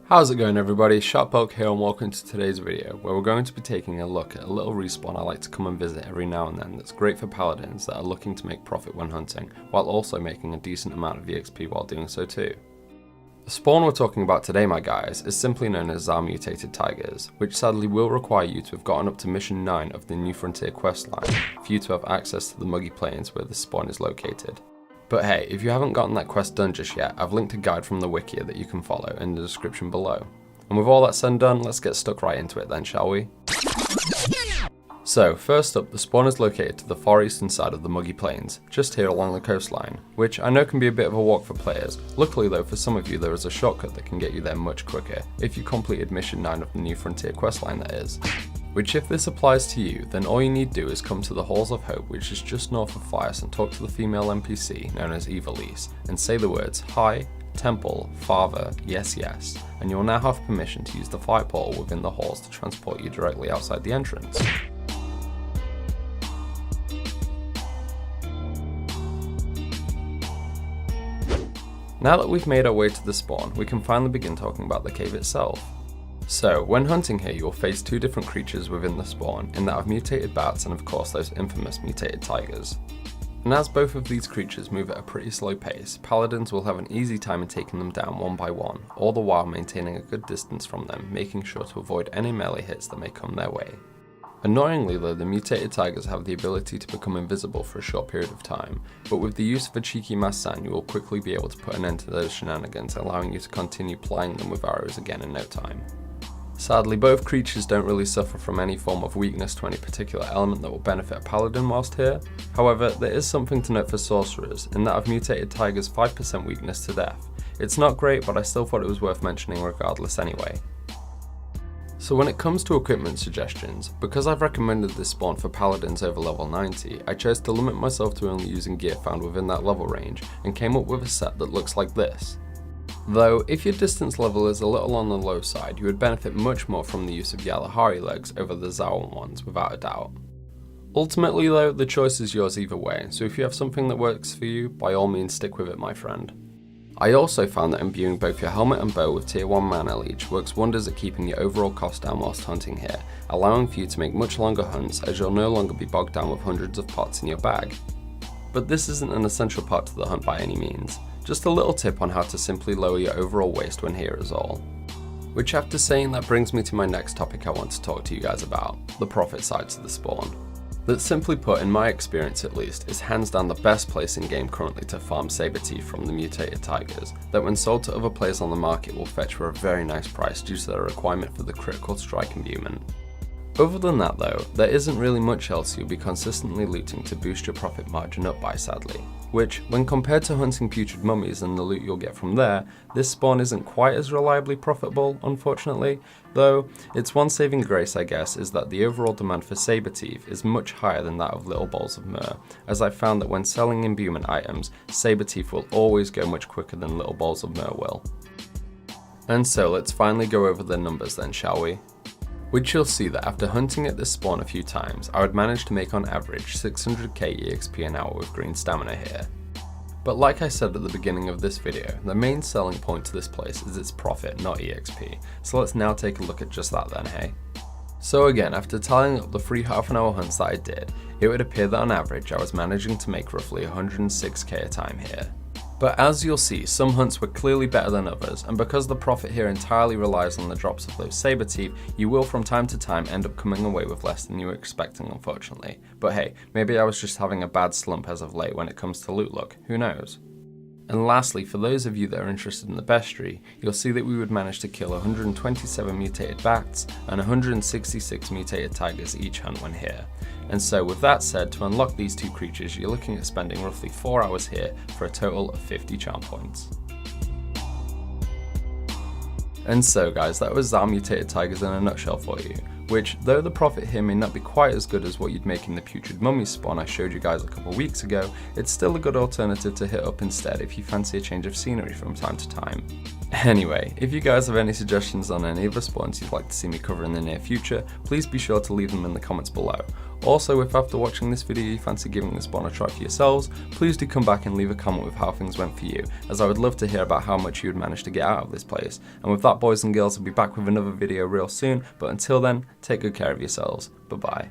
How's it going everybody, SHARKBELK here and welcome to today's video where we're going to be taking a look at a little respawn I like to come and visit every now and then that's great for paladins that are looking to make profit when hunting, while also making a decent amount of EXP while doing so too. The spawn we're talking about today, my guys, is simply known as our mutated tigers, which sadly will require you to have gotten up to mission 9 of the New Frontier questline for you to have access to the muggy plains where this spawn is located. But hey, if you haven't gotten that quest done just yet, I've linked a guide from the wiki that you can follow in the description below. And with all that said and done, let's get stuck right into it then, shall we? So, first up, the spawn is located to the far eastern side of the muggy plains, just here along the coastline, which I know can be a bit of a walk for players. Luckily though, for some of you there is a shortcut that can get you there much quicker, if you completed mission 9 of the New Frontier questline that is. Which if this applies to you, then all you need to do is come to the Halls of Hope, which is just north of Fias, and talk to the female NPC known as Evilise, and say the words Hi, Temple, Father, Yes Yes, and you'll now have permission to use the flight portal within the halls to transport you directly outside the entrance. Now that we've made our way to the spawn, we can finally begin talking about the cave itself. So, when hunting here you will face two different creatures within the spawn, in that of mutated bats and of course those infamous mutated tigers. And as both of these creatures move at a pretty slow pace, paladins will have an easy time in taking them down one by one, all the while maintaining a good distance from them, making sure to avoid any melee hits that may come their way. Annoyingly though, the mutated tigers have the ability to become invisible for a short period of time, but with the use of a cheeky Massan you will quickly be able to put an end to those shenanigans, allowing you to continue plying them with arrows again in no time. Sadly, both creatures don't really suffer from any form of weakness to any particular element that will benefit a paladin whilst here. However, there is something to note for sorcerers, in that of mutated tigers 5% weakness to death. It's not great, but I still thought it was worth mentioning regardless anyway. So when it comes to equipment suggestions, because I've recommended this spawn for paladins over level 90, I chose to limit myself to only using gear found within that level range, and came up with a set that looks like this. Though, if your distance level is a little on the low side, you would benefit much more from the use of Yalahari legs over the Zawan ones, without a doubt. Ultimately though, the choice is yours either way, so if you have something that works for you, by all means stick with it, my friend. I also found that imbuing both your helmet and bow with tier 1 mana leech works wonders at keeping your overall cost down whilst hunting here, allowing for you to make much longer hunts as you'll no longer be bogged down with hundreds of pots in your bag. But this isn't an essential part to the hunt by any means. Just a little tip on how to simply lower your overall waste when here is all. Which after saying that brings me to my next topic I want to talk to you guys about, the profit sides of the spawn. That simply put, in my experience at least, is hands down the best place in game currently to farm saber teeth from the mutated tigers, that when sold to other players on the market will fetch for a very nice price due to their requirement for the critical strike imbuement. Other than that though, there isn't really much else you'll be consistently looting to boost your profit margin up by sadly. Which, when compared to hunting putrid mummies and the loot you'll get from there, this spawn isn't quite as reliably profitable, unfortunately, though its one saving grace I guess is that the overall demand for saber teeth is much higher than that of little balls of myrrh, as I've found that when selling imbuement items, saber teeth will always go much quicker than little balls of myrrh will. And so let's finally go over the numbers then, shall we? Which you'll see that after hunting at this spawn a few times, I would manage to make on average 600k EXP an hour with green stamina here. But like I said at the beginning of this video, the main selling point to this place is its profit, not EXP, so let's now take a look at just that then, hey? So again, after tallying up the free half-an-hour hunts that I did, it would appear that on average I was managing to make roughly 106k a time here. But as you'll see, some hunts were clearly better than others, and because the profit here entirely relies on the drops of those saber teeth, you will from time to time end up coming away with less than you were expecting, unfortunately. But hey, maybe I was just having a bad slump as of late when it comes to loot luck, who knows? And lastly, for those of you that are interested in the bestiary, you'll see that we would manage to kill 127 mutated bats and 166 mutated tigers each hunt when here. And so with that said, to unlock these two creatures, you're looking at spending roughly 4 hours here for a total of 50 charm points. And so guys, that was our mutated tigers in a nutshell for you, which though the profit here may not be quite as good as what you'd make in the putrid mummy spawn I showed you guys a couple weeks ago, it's still a good alternative to hit up instead if you fancy a change of scenery from time to time. Anyway, if you guys have any suggestions on any of the spawns you'd like to see me cover in the near future, please be sure to leave them in the comments below. Also, if after watching this video you fancy giving the spawn a try for yourselves, please do come back and leave a comment with how things went for you, as I would love to hear about how much you would manage to get out of this place. And with that, boys and girls, I'll be back with another video real soon, but until then, take good care of yourselves. Bye bye.